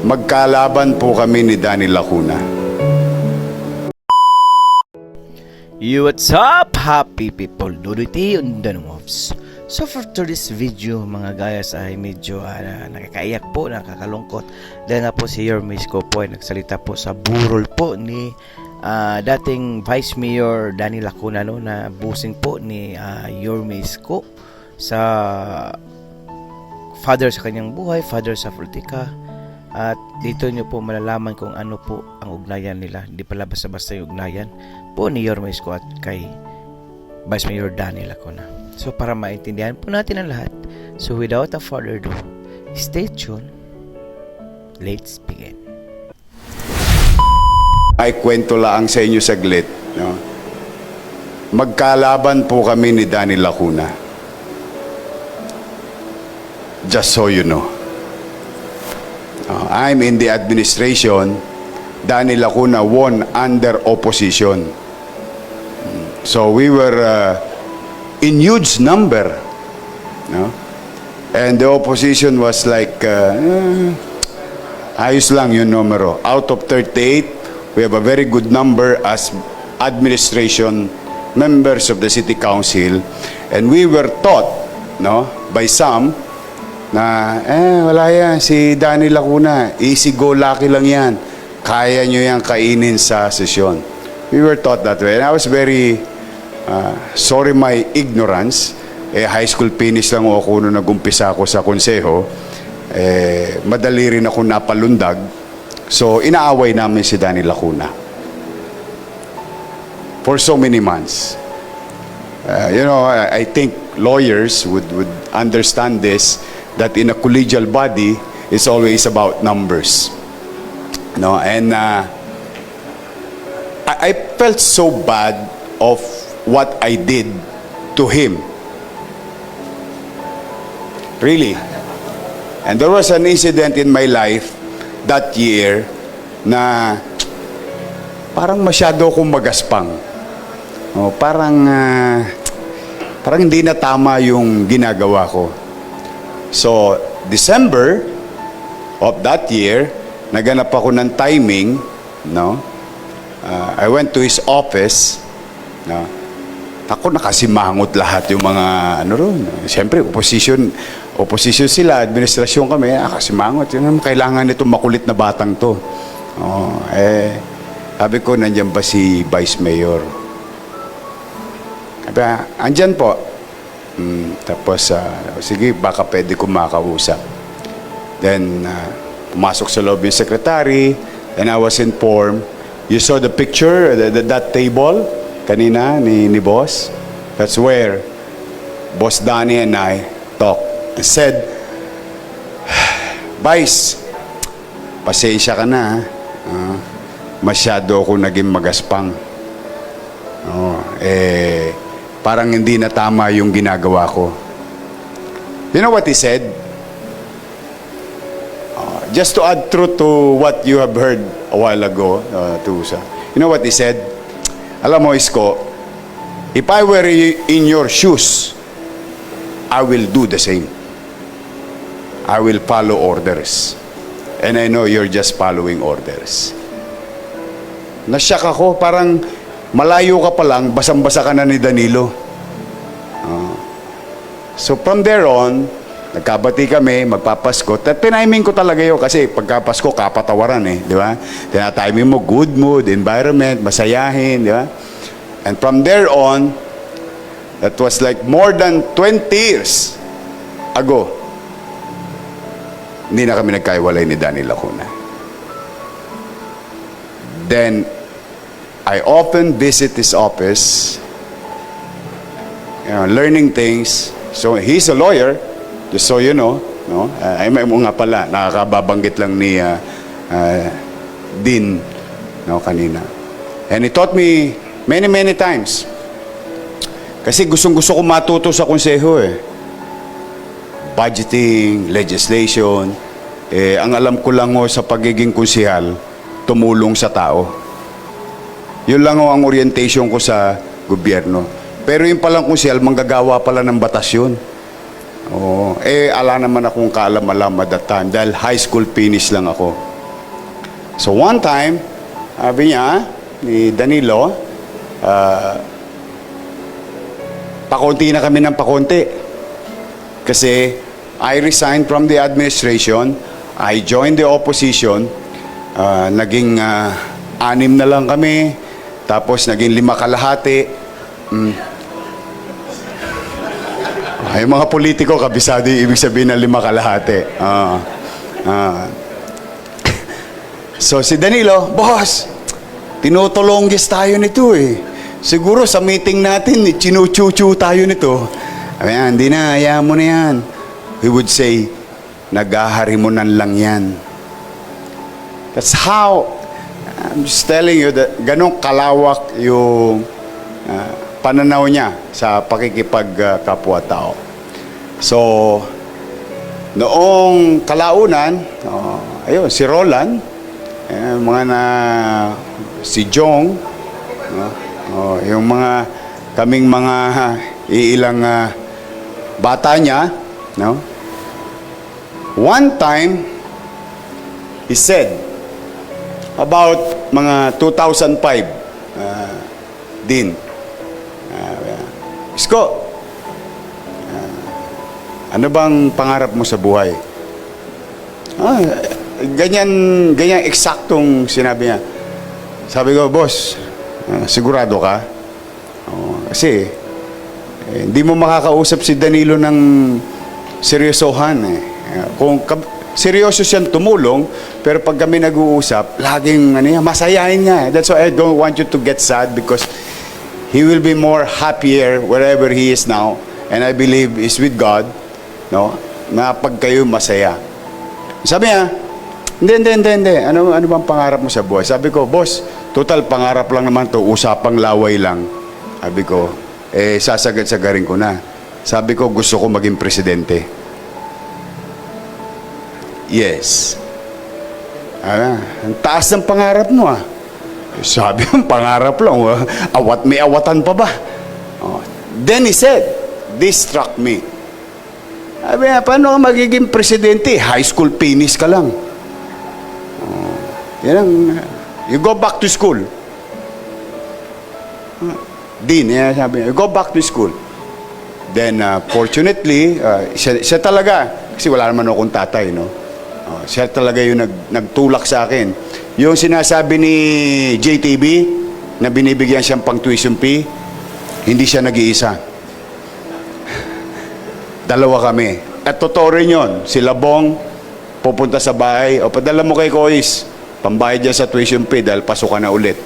Magkalaban po kami ni Danny Lacuna. What's up, happy people? Duditi on the moves. So for today's video, mga guys, ay medyo nakakaiyak po, nakakalungkot. Dahil nga po si Yormes ko po ay nagsalita po sa burol po ni dating Vice Mayor Danny Lacuna, no, na busing po ni Yormes ko sa father sa kanyang buhay, father sa politika. At dito nyo po malalaman kung ano po ang ugnayan nila. Hindi pala basta-basta yung ugnayan po ni Yormes ko at kay Vice Mayor Danny Lacuna. So para maintindihan po natin ang lahat, so without a further ado, stay tuned. Let's begin. Ay kwento lang sa inyo saglit. No? Magkalaban po kami ni Danny Lacuna. Just so you know. I'm in the administration. Danny Lacuna won under opposition. So we were in huge number. No? And the opposition was like, ayos lang yung numero. Out of 38, we have a very good number as administration members of the city council. And we were taught, no, by some, na wala yan, si Danny Lacuna, easy go lucky lang yan, kaya nyo yan kainin sa sesyon. We were taught that way, and I was very sorry my ignorance. High school finish lang ako nung nag-umpisa ako sa konseho. Madali rin ako napalundag, so inaaway namin si Danny Lacuna for so many months. You know, I think lawyers would understand this, that in a collegial body, it's always about numbers. No, and I felt so bad of what I did to him. Really. And there was an incident in my life that year na parang masyado akong magaspang. Oh, parang hindi na tama yung ginagawa ko. So, December of that year, naganap ako ng timing, no? I went to his office, no? Ako, nakasimangot lahat yung mga, ano ron. Siyempre, opposition sila, administrasyon kami, nakasimangot. Yun, kailangan itong makulit na batang to. Oh, sabi ko, nandiyan ba si Vice Mayor? Sabi, andyan po. Tapos, sige, baka pwede ko makausap. Then, pumasok sa loob yung secretary, and I was informed. You saw the picture, that table, kanina, ni boss? That's where Boss Danny and I talked. I said, Vice, pasensya ka na, masyado ako naging magaspang. Parang hindi na tama yung ginagawa ko. You know what he said? Just to add truth to what you have heard a while ago, Tusa. You know what he said? Alam mo, Isko, if I were in your shoes, I will do the same. I will follow orders. And I know you're just following orders. Nasyak ako, parang malayo ka pa lang, basang-basa ka na ni Danilo. So from there on, nagkabati kami, magpapasko. Tiniming ko talaga yun kasi pagkapasko, kapatawaran di ba? Tinatiming mo, good mood, environment, masayahin, di ba? And from there on, that was like more than 20 years ago, hindi na kami nagkaiwalay ni Danny Lacuna. Then, I often visit his office, learning things. So, he's a lawyer, just so you know. No? May mo nga pala, nakakababanggit lang ni Dean, no, kanina. And he taught me many times. Kasi gustong-gusto ko matuto sa konseho Budgeting, legislation. Ang alam ko lang sa pagiging konsehal, tumulong sa tao. Yun lang ang orientation ko sa gobyerno. Pero yung palang konsehal, manggagawa pala ng batas yun. Ala naman akong kaalam-alam at that time dahil high school finish lang ako. So one time, sabi niya, ni Danilo, pakunti na kami ng pakunti. Kasi I resigned from the administration, I joined the opposition, naging 6 na lang kami, tapos naging 5 kalahati. Yung mga politiko, kabisado yung ibig sabihin ng 5 kalahati. So si Danilo, boss, tinutulonggis tayo nito eh. Siguro sa meeting natin, chinuchuchu tayo nito. Ayan, hindi na, hayaan mo na yan. He would say, naghaharimunan lang yan. That's how, I'm just telling you that ganong kalawak yung pananaw niya sa pakikipagkapwa-tao. So, noong kalaunan, ayun, si Roland, si Jong, yung kaming mga iilang bata niya, no? One time, he said, about mga 2005, din, Isko, ano bang pangarap mo sa buhay? Ganyan eksaktong sinabi niya. Sabi ko, boss, sigurado ka? Kasi, hindi mo makakausap si Danilo ng seryosohan. Kung seryoso siyang tumulong, pero pag kami nag-uusap, laging masayahin niya. That's why I don't want you to get sad because he will be more happier wherever he is now. And I believe is with God, no? Na pag kayo masaya. Sabi niya, hindi. Ano bang pangarap mo sa buhay? Sabi ko, boss, total pangarap lang naman to, usapang laway lang. Sabi ko, sasagad-sagarin ko na. Sabi ko, gusto ko maging presidente. Yes. Ang taas ng pangarap mo ah. Sabi ang pangarap lang, may awatan pa ba? Then he said, this struck me. Sabi niya, paano ka magiging presidente? High school finish ka lang. You go back to school. Dean, sabi niya, you go back to school. Then, fortunately, siya talaga, kasi wala naman akong tatay, no? Siya talaga yung nagtulak sa akin. Yung sinasabi ni JTB, na binibigyan siyang pang tuition fee, hindi siya nag-iisa. 2 kami. At totoo rin yun. Si Labong, pupunta sa bahay, padala mo kay Kois, pambayad niya sa tuition fee dahil pasok ka na ulit.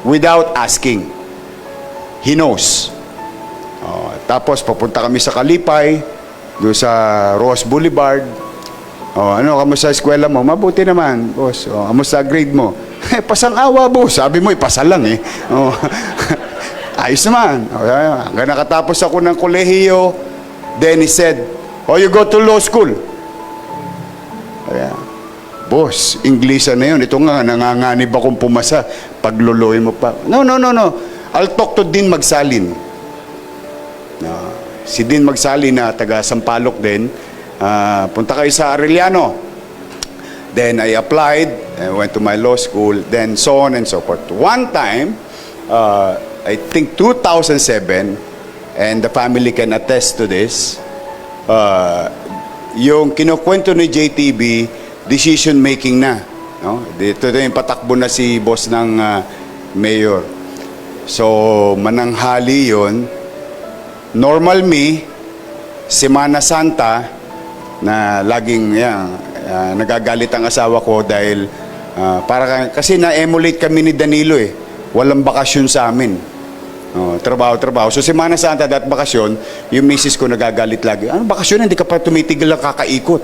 Without asking. He knows. Tapos, papunta kami sa Kalipay, doon sa Ross Boulevard. Kamusta sa eskwela mo? Mabuti naman, boss. Kamusta grade mo? Pasang-awa, boss. Sabi mo, ipasa lang eh. Ayos naman. Hanggang nakatapos ako ng kolehiyo, then he said, you go to law school. Boss, Inglesan na yun. Ito nga, nanganganib akong pumasa. Pagluluoy mo pa. No. I'll talk to Dean Magsalin. Si Dean Magsalin na taga Sampaloc din. Punta kayo sa Arellano. Then I applied, I went to my law school, then so on and so forth. One time, I think 2007, and the family can attest to this, yung kinukwento ni JTB, decision making na. No? Dito na yung patakbo na si boss ng mayor. So, mananghali yun. Normal me, Semana Santa, na laging nagagalit ang asawa ko dahil kasi na-emulate kami ni Danilo eh. Walang bakasyon sa amin. Trabaho. So Semana Santa at bakasyon, yung misis ko nagagalit lagi. Ano bakasyon? Hindi ka pa tumitigil lang kakaikot.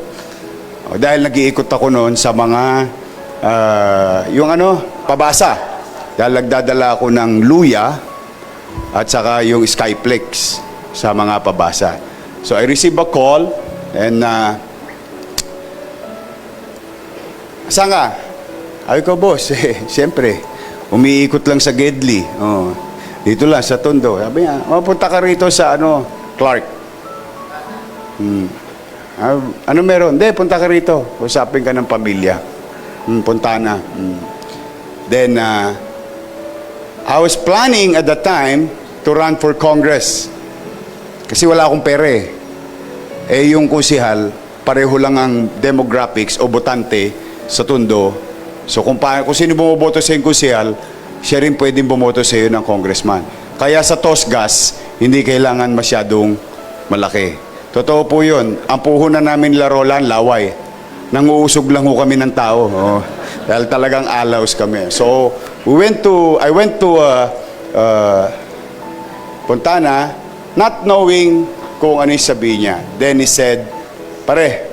Dahil nag-iikot ako noon sa mga pabasa. Dahil nagdadala ako ng luya at saka yung Skyplex sa mga pabasa. So I received a call and saan ka? Ay ko, boss, siyempre, umiikot lang sa Gedli. Dito lang, sa Tondo. Sabi niya, punta ka rito sa, Clark. Ano meron? Hindi, punta ka rito. Usapin ka ng pamilya. Fontana. Then, I was planning at that time to run for Congress. Kasi wala akong pera eh. Eh, yung kusihal, pareho lang ang demographics o botante sa Tondo. So, kung sino bumoboto sa yung kusihal, siya rin pwedeng bumoto sa iyo ng congressman. Kaya sa Tosgas, hindi kailangan masyadong malaki. Totoo po yun. Ang puhunan namin Larolan, laway. Nanguusog lang ho kami ng tao. Oh, dahil talagang alaws kami. So, I went to Fontana, not knowing kung ano yung sabihin niya. Then he said, pare,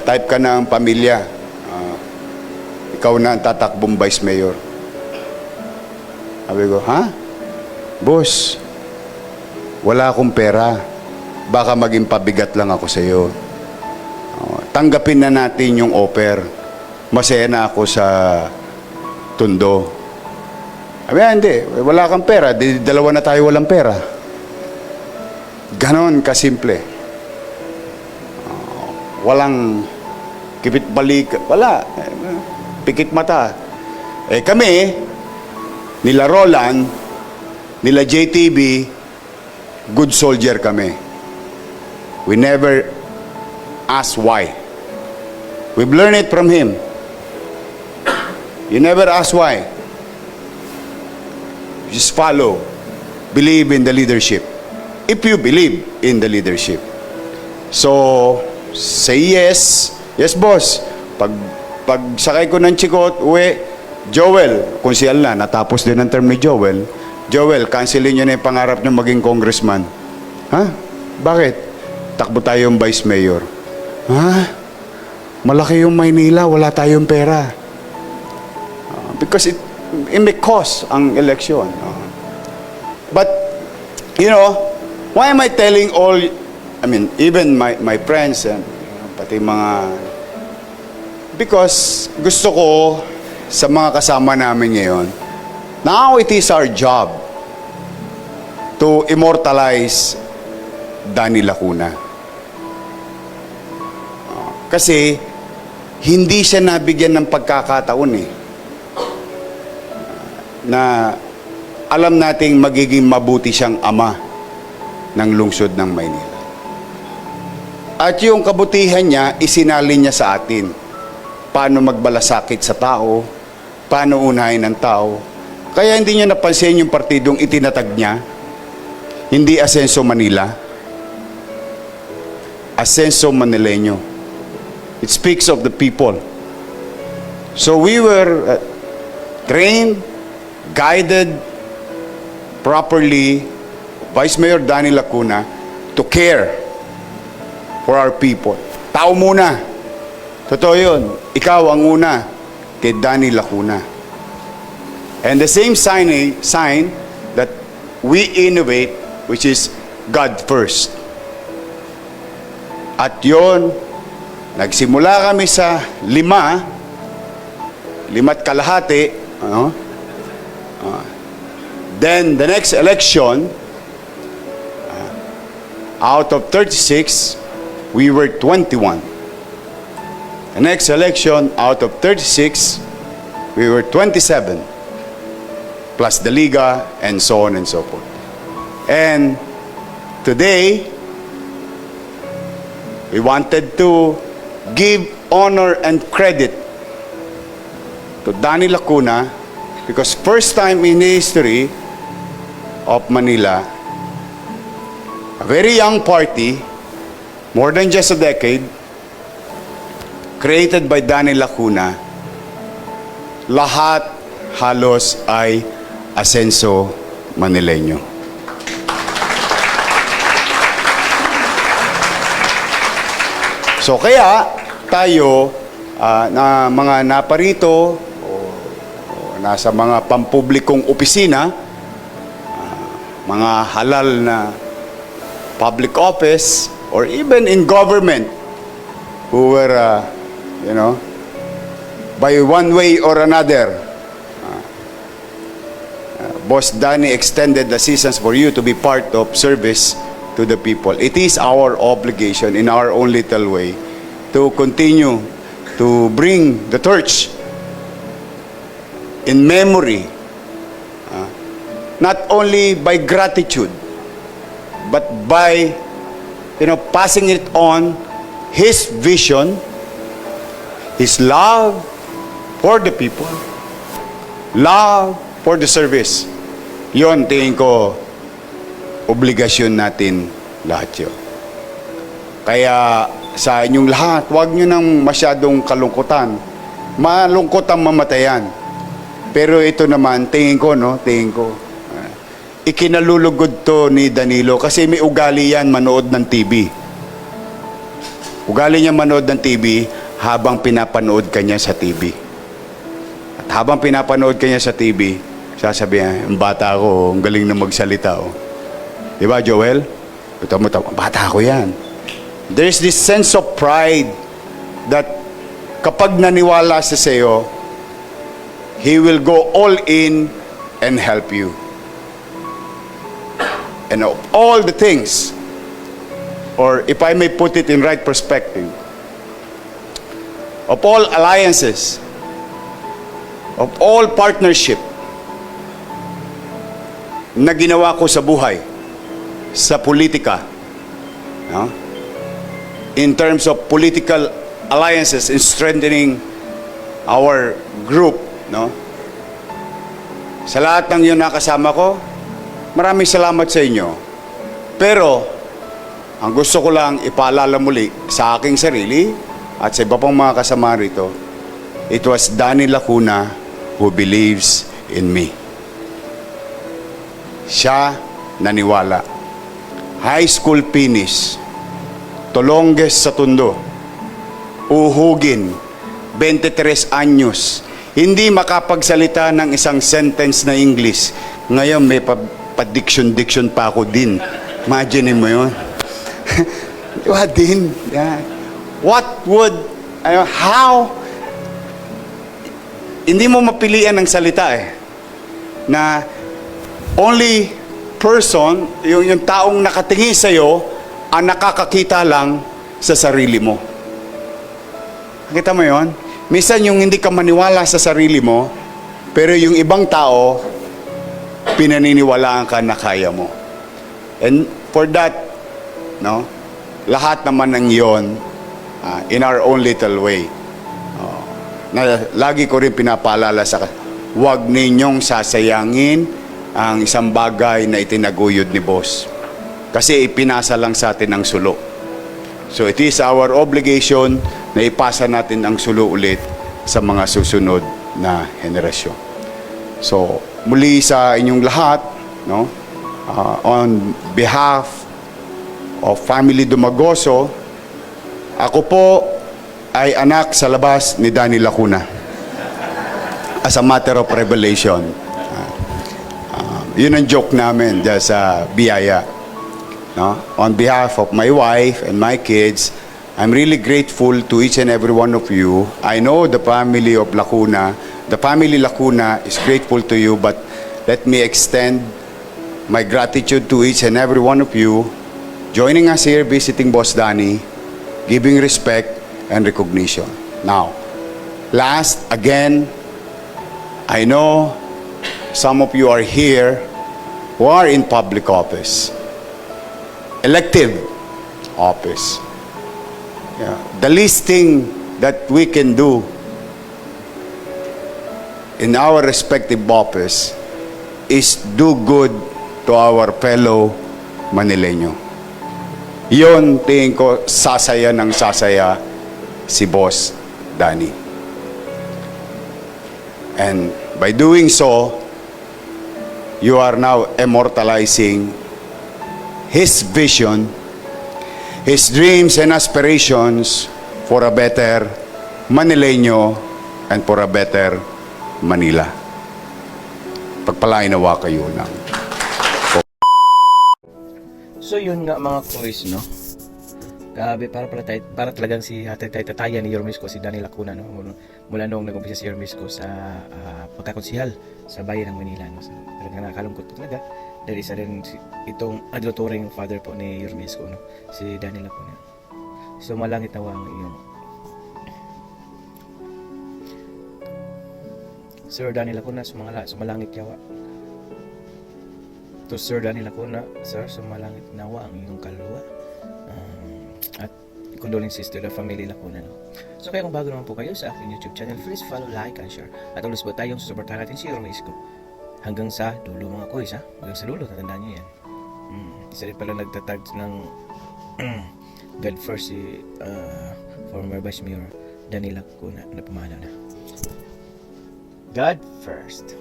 type ka ng pamilya. Ikaw na ang tatakbong vice mayor. Sabi ko, ha? Boss, wala akong pera. Baka maging pabigat lang ako sa iyo. Tanggapin na natin yung offer. Masaya na ako sa Tondo. Sabi, hindi. Wala kang pera. Dalawa na tayo walang pera. Ganon kasimple. Walang kipit balik. Wala. Pikit mata. Eh kami, nila Roland, nila JTB, good soldier kami. We never ask why. We've learned it from him. You never ask why. Just follow. Believe in the leadership. If you believe in the leadership. So, say yes. Yes, boss. Pag sakay ko ng Chikot, uwi, Joel, konsyal na, natapos din ang term ni Joel. Joel, cancelin nyo na yung pangarap nyo maging congressman. Ha? Bakit? Takbo tayong vice mayor. Ha? Malaki yung Maynila, wala tayong pera. Because it may cost ang election. But, you know, why am I telling all, even my friends and pati mga, because gusto ko sa mga kasama namin ngayon, now it is our job to immortalize Danny Lacuna. Kasi hindi siya nabigyan ng pagkakataon na alam nating magiging mabuti siyang ama ng lungsod ng Maynila. At yung kabutihan niya, isinalin niya sa atin. Paano magbalasakit sa tao, paano unahin ng tao. Kaya hindi niya napansin yung partidong itinatag niya, hindi Asenso Manila, Asenso Manileño. It speaks of the people. So we were trained, guided properly, Vice Mayor Danny Lacuna, to care for our people. Tao muna. Totoo yun. Ikaw ang una kay Danny Lacuna. And the same sign that we innovate, which is God first. At yun, nagsimula kami sa 5 kalahati. Then the next election, out of 36, we were 21. The next election, out of 36, we were 27, plus the Liga, and so on and so forth. And today, we wanted to give honor and credit to Danny Lacuna, because first time in the history of Manila, a very young party, more than just a decade, created by Danny Lacuna, lahat halos ay Asenso Manileño. So kaya tayo na mga naparito o nasa mga pampublikong opisina, mga halal na public office, or even in government, who were, by one way or another, Boss Danny extended assistance for you to be part of service to the people. It is our obligation in our own little way to continue to bring the torch in memory, not only by gratitude, but by, passing it on, his vision, his love for the people, love for the service. Yon, tingin ko, obligasyon natin lahat yun. Kaya sa inyong lahat, huwag nyo nang masyadong kalungkutan. Malungkot ang mamatayan. Pero ito naman, tingin ko, ikinalulugod to ni Danilo kasi may ugali yan manood ng TV. Ugali niya manood ng TV habang pinapanood kanya sa TV. At habang pinapanood kanya sa TV, sasabihin, ang bata ko, ang galing na magsalita. Oh. Di ba, Joel? Ito mo, bata ko yan. There's this sense of pride that kapag naniwala sa sayo, he will go all in and help you. And of all the things, or if I may put it in right perspective, of all alliances, of all partnership na ginawa ko sa buhay, sa politika, in terms of political alliances in strengthening our group, sa lahat ng yun nakasama ko, maraming salamat sa inyo. Pero, ang gusto ko lang ipaalala muli sa aking sarili at sa iba pang mga kasama rito, it was Danny Lacuna who believes in me. Siya naniwala. High school finish, Tolonges sa Tondo, uhugin, 23 anyos, hindi makapagsalita ng isang sentence na English. Ngayon may pa-diction pa ako din. Imagine mo yun. Diba din? Yeah. How? Hindi mo mapilian ng salita na only person, yung taong nakatingin sa'yo, ang nakakakita lang sa sarili mo. Nakita mo yon? Minsan yung hindi ka maniwala sa sarili mo, pero yung ibang tao, pinaniniwalaan ka na kaya mo. And for that, lahat naman ng yon, in our own little way, na lagi ko rin pinapaalala sa huwag ninyong sasayangin ang isang bagay na itinaguyod ni boss. Kasi ipinasa lang sa atin ang sulo. So it is our obligation na ipasa natin ang sulo ulit sa mga susunod na henerasyon. So muli sa inyong lahat, on behalf of Family Dumagoso, ako po ay anak sa labas ni Danny Lacuna. As a matter of revelation. Yun ang joke namin dyan sa Biyaya. On behalf of my wife and my kids, I'm really grateful to each and every one of you. I know the family of Lacuna, the family Lacuna is grateful to you, but let me extend my gratitude to each and every one of you joining us here, visiting Boss Danny, giving respect and recognition. Now, last, again, I know some of you are here who are in public office, elective office. Yeah. The least thing that we can do in our respective office is do good to our fellow Manileño. Yon, tingin ko, sasaya ng sasaya si Boss Danny. And by doing so, you are now immortalizing his vision, his dreams and aspirations for a better Manileño and for a better Manila. Pagpalain nawa kayo ng. So yun nga mga boys, grabe, para talagang si tatayan ni Yormisco, si Danny Lacuna, mula noong nag-umpisa si Yormisco sa pagkakonsihal sa bayan ng Manila, So, talagang nakakalungkot talaga dahil isa rin itong adulatoring father po ni Yormisco, si Danny Lacuna. So malangit nawa ang iyong Sir Danny Lacuna, sumalangit yawa. To Sir Danny Lacuna, Sir, sumalangit nawa ang iyong kaluluwa. At condolences to the family Lacuna. No? So kaya kung bago naman po kayo sa aking YouTube channel, please follow, like, and share. At ulit po tayong susuportahan natin si Yorme Isko. Hanggang sa dulo mga koys, ha? Hanggang sa dulo, tatandaan niyo yan. Isa rin pala nagtatag ng God first si former Vice Mayor Danny Lacuna na pumanaw na. God first.